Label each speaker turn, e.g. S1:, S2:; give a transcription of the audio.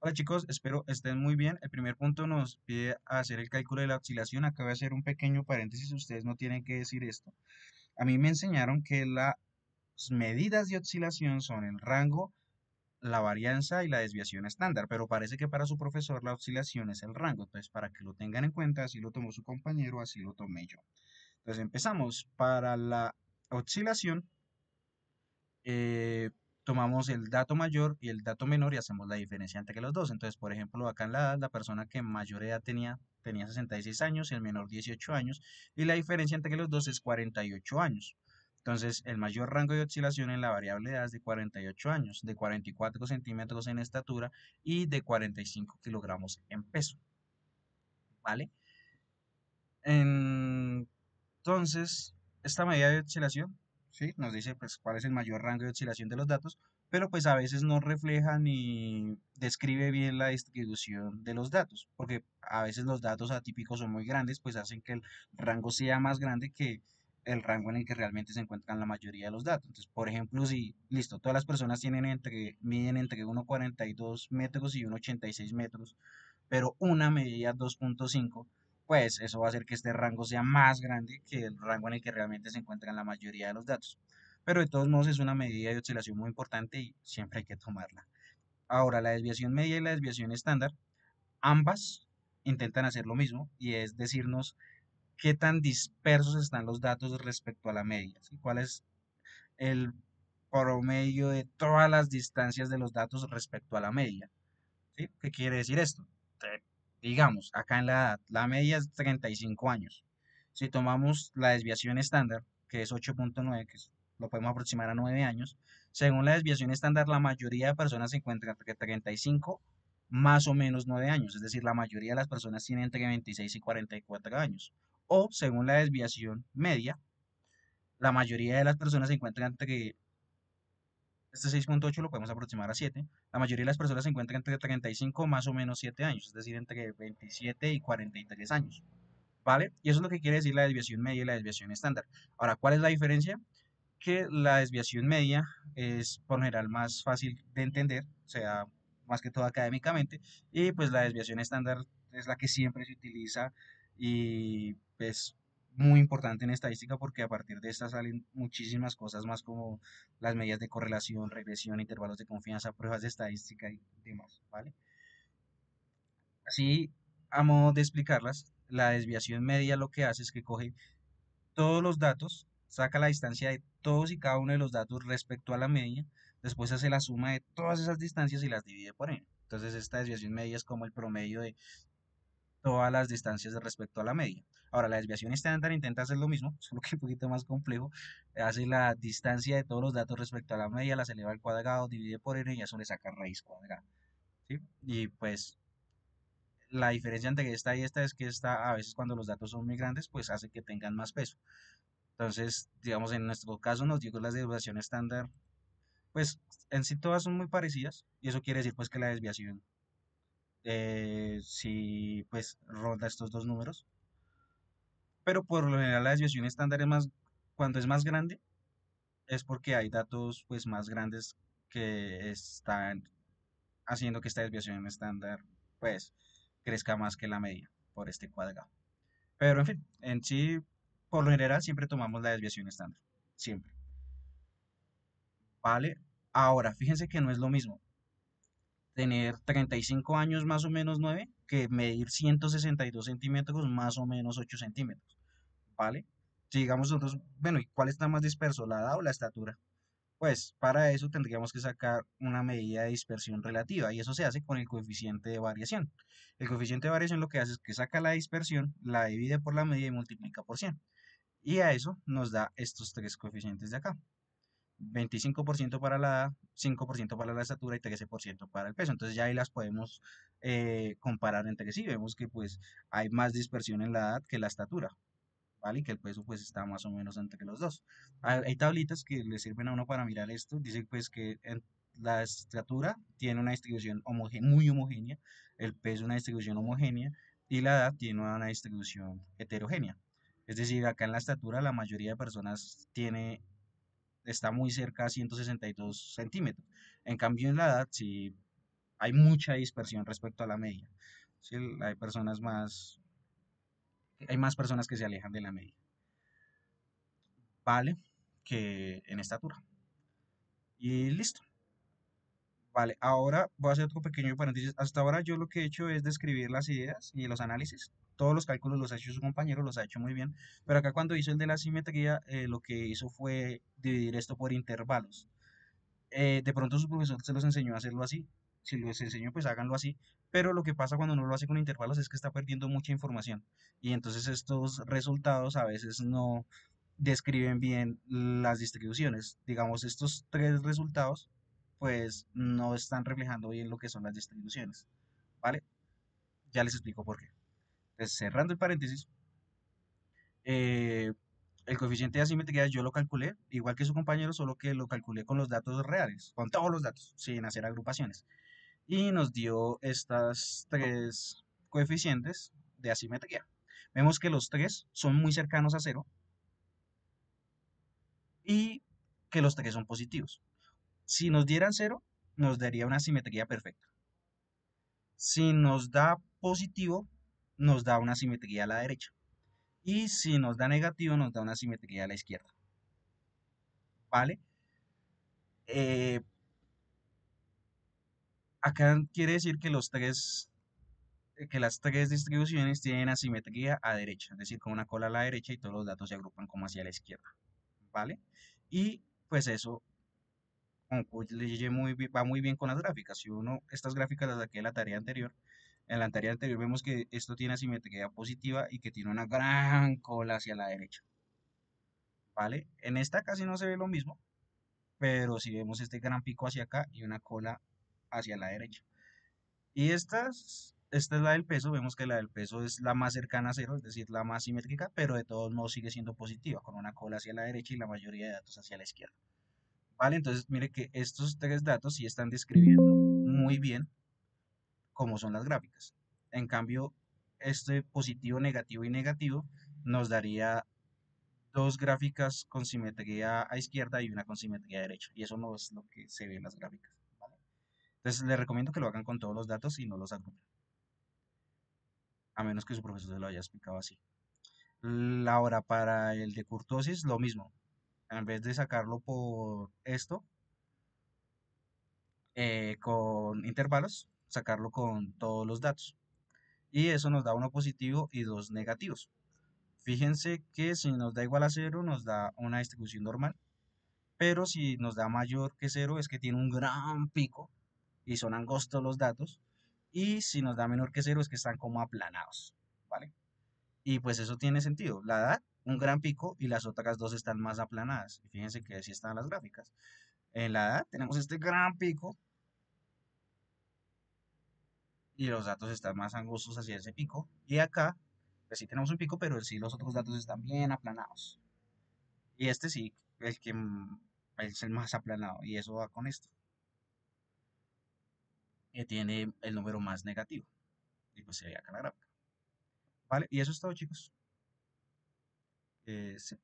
S1: Hola chicos, espero estén muy bien. El primer punto nos pide hacer el cálculo de la oscilación. Acá voy a hacer un pequeño paréntesis, ustedes no tienen que decir esto. A mí me enseñaron que las medidas de oscilación son el rango, la varianza y la desviación estándar, pero parece que para su profesor la oscilación es el rango. Entonces, para que lo tengan en cuenta, así lo tomó su compañero, así lo tomé yo. Entonces, empezamos. Para la oscilación, eh, tomamos el dato mayor y el dato menor y hacemos la diferencia entre los dos. Entonces, por ejemplo, acá en la edad, la persona que mayor edad tenía 66 años y el menor 18 años, y la diferencia entre los dos es 48 años. Entonces, el mayor rango de oscilación en la variable edad es de 48 años, de 44 centímetros en estatura y de 45 kilogramos en peso, ¿vale? Entonces, esta medida de oscilación, ¿sí? Nos dice pues cuál es el mayor rango de oscilación de los datos, pero pues a veces no refleja ni describe bien la distribución de los datos, porque a veces los datos atípicos son muy grandes, pues hacen que el rango sea más grande que el rango en el que realmente se encuentran la mayoría de los datos. Entonces, por ejemplo, si, listo, todas las personas miden entre 1,42 metros y 1,86 metros, pero una medía 2,5, pues eso va a hacer que este rango sea más grande que el rango en el que realmente se encuentran la mayoría de los datos. Pero de todos modos es una medida de oscilación muy importante y siempre hay que tomarla. Ahora, la desviación media y la desviación estándar, ambas intentan hacer lo mismo y es decirnos qué tan dispersos están los datos respecto a la media, ¿sí? ¿Cuál es el promedio de todas las distancias de los datos respecto a la media? ¿Sí? ¿Qué quiere decir esto? Te- Digamos, acá en la edad, la media es 35 años. Si tomamos la desviación estándar, que es 8,9, lo podemos aproximar a 9 años, según la desviación estándar, la mayoría de personas se encuentran entre 35 más o menos 9 años, es decir, la mayoría de las personas tienen entre 26 y 44 años. O, según la desviación media, la mayoría de las personas se encuentran entre este 6,8 lo podemos aproximar a 7. La mayoría de las personas se encuentran entre 35 más o menos 7 años, es decir, entre 27 y 43 años. ¿Vale? Y eso es lo que quiere decir la desviación media y la desviación estándar. Ahora, ¿cuál es la diferencia? Que la desviación media es por lo general más fácil de entender, o sea, más que todo académicamente, y pues la desviación estándar es la que siempre se utiliza y pues muy importante en estadística porque a partir de esta salen muchísimas cosas más como las medidas de correlación, regresión, intervalos de confianza, pruebas de estadística y demás, ¿vale? Así, a modo de explicarlas, la desviación media lo que hace es que coge todos los datos, saca la distancia de todos y cada uno de los datos respecto a la media, después hace la suma de todas esas distancias y las divide por n. Entonces esta desviación media es como el promedio de todas las distancias respecto a la media. Ahora la desviación estándar intenta hacer lo mismo, solo que un poquito más complejo. Hace la distancia de todos los datos respecto a la media, las eleva al cuadrado, divide por n y eso le saca raíz cuadrada. ¿Sí? Y pues la diferencia entre esta y esta es que esta a veces cuando los datos son muy grandes pues hace que tengan más peso. Entonces, digamos, en nuestro caso nos dio la desviación estándar, pues en sí todas son muy parecidas y eso quiere decir pues que la desviación sí pues ronda estos dos números, pero por lo general la desviación estándar es más, cuando es más grande es porque hay datos pues más grandes que están haciendo que esta desviación estándar pues crezca más que la media por este cuadrado. Pero en fin, en sí, por lo general siempre tomamos la desviación estándar, siempre. ¿Vale? Ahora, fíjense que no es lo mismo tener 35 años más o menos 9 que medir 162 centímetros más o menos 8 centímetros, ¿vale? Si digamos nosotros, bueno, ¿y cuál está más disperso, la edad o la estatura? Pues para eso tendríamos que sacar una medida de dispersión relativa y eso se hace con el coeficiente de variación. El coeficiente de variación lo que hace es que saca la dispersión, la divide por la medida y multiplica por 100. Y a eso nos da estos tres coeficientes de acá. 25% para la edad, 5% para la estatura y 13% para el peso. Entonces ya ahí las podemos comparar entre sí. Vemos que pues hay más dispersión en la edad que la estatura, ¿vale? Y que el peso pues está más o menos entre los dos. Hay tablitas que le sirven a uno para mirar esto. Dice pues que la estatura tiene una distribución muy homogénea, el peso una distribución homogénea y la edad tiene una distribución heterogénea. Es decir, acá en la estatura la mayoría de personas está muy cerca a 162 centímetros. En cambio, en la edad, sí, Hay mucha dispersión respecto a la media. ¿Sí? Hay más personas que se alejan de la media, ¿vale? Que en estatura. Y listo. Vale, ahora voy a hacer otro pequeño paréntesis. Hasta ahora yo lo que he hecho es describir las ideas y los análisis. Todos los cálculos los ha hecho su compañero, los ha hecho muy bien. Pero acá cuando hizo el de la simetría, lo que hizo fue dividir esto por intervalos. De pronto su profesor se los enseñó a hacerlo así. Si les enseñó, pues háganlo así. Pero lo que pasa cuando uno lo hace con intervalos es que está perdiendo mucha información. Y entonces estos resultados a veces no describen bien las distribuciones. Digamos, estos tres resultados, pues no están reflejando bien lo que son las distribuciones. ¿Vale? Ya les explico por qué. Entonces, cerrando el paréntesis, eh, el coeficiente de asimetría yo lo calculé, igual que su compañero, solo que lo calculé con los datos reales, con todos los datos, sin hacer agrupaciones. Y nos dio estas tres coeficientes de asimetría. Vemos que los tres son muy cercanos a cero y que los tres son positivos. Si nos dieran cero, nos daría una simetría perfecta. Si nos da positivo, nos da una simetría a la derecha. Y si nos da negativo, nos da una simetría a la izquierda. ¿Vale? Eh, Acá quiere decir que que las tres distribuciones tienen asimetría a derecha, es decir, con una cola a la derecha y todos los datos se agrupan como hacia la izquierda. ¿Vale? Y pues eso va muy bien con las gráficas. Si uno, estas gráficas las saqué de la tarea anterior, en la tarea anterior vemos que esto tiene asimetría positiva y que tiene una gran cola hacia la derecha. ¿Vale? En esta casi no se ve lo mismo, pero si vemos este gran pico hacia acá y una cola hacia la derecha. Y esta es la del peso, vemos que la del peso es la más cercana a cero, es decir, la más simétrica, pero de todos modos sigue siendo positiva, con una cola hacia la derecha y la mayoría de datos hacia la izquierda. ¿Vale? Entonces, mire que estos tres datos sí están describiendo muy bien cómo son las gráficas. En cambio, este positivo, negativo y negativo nos daría dos gráficas con simetría a izquierda y una con simetría a derecha. Y eso no es lo que se ve en las gráficas. ¿Vale? Entonces, les recomiendo que lo hagan con todos los datos y no los agrupen, a menos que su profesor se lo haya explicado así. Ahora, para el de kurtosis, lo mismo. En vez de sacarlo por esto, con intervalos, sacarlo con todos los datos. Y eso nos da uno positivo y dos negativos. Fíjense que si nos da igual a cero, nos da una distribución normal. Pero si nos da mayor que cero, es que tiene un gran pico y son angostos los datos. Y si nos da menor que cero, es que están como aplanados. ¿Vale? Y pues eso tiene sentido. La da un gran pico y las otras dos están más aplanadas. Y fíjense que así están las gráficas. En la edad tenemos este gran pico y los datos están más angostos hacia ese pico. Y acá, pues sí tenemos un pico, pero sí los otros datos están bien aplanados. Y este sí, el que es el más aplanado. Y eso va con esto, que tiene el número más negativo. Y pues se ve acá la gráfica. ¿Vale? Y eso es todo, chicos. Sí.